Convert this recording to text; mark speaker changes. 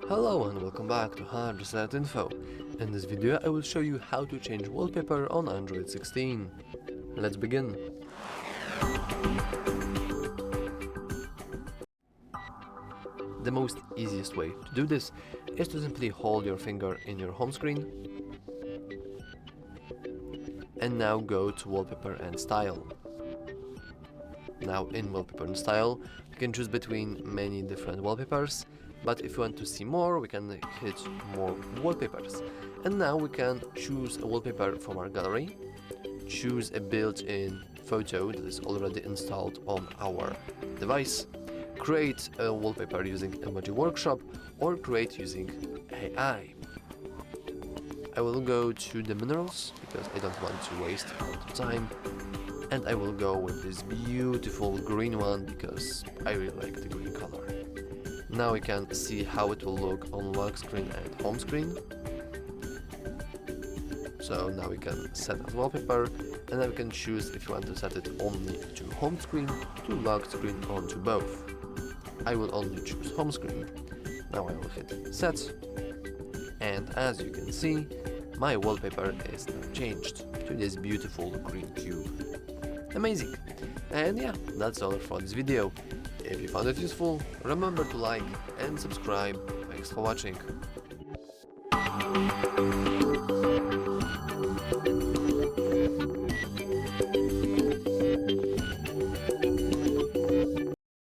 Speaker 1: Hello and welcome back to HardReset.Info. In this video I will show you how to change wallpaper on Android 16. Let's begin. The most easiest way to do this is to simply hold your finger in your home screen and now go to Wallpaper and Style. Now in Wallpaper and Style you can choose between many different wallpapers, but if you want to see more we can hit more wallpapers. And now we can choose a wallpaper from our gallery, choose a built-in photo that is already installed on our device, create a wallpaper using Emoji Workshop or create using AI. I will go to the minerals because I don't want to waste a lot of time, and I will go with this beautiful green one because I really like the green color. Now we can see how it will look on lock screen and home screen. So now we can set as wallpaper, and then we can choose if you want to set it only to home screen, to lock screen, or to both. I will only choose home screen. Now I will hit set, and as you can see, my wallpaper is now changed to this beautiful green cube. Amazing! And yeah, that's all for this video. If you found it useful, remember to like and subscribe. Thanks for watching.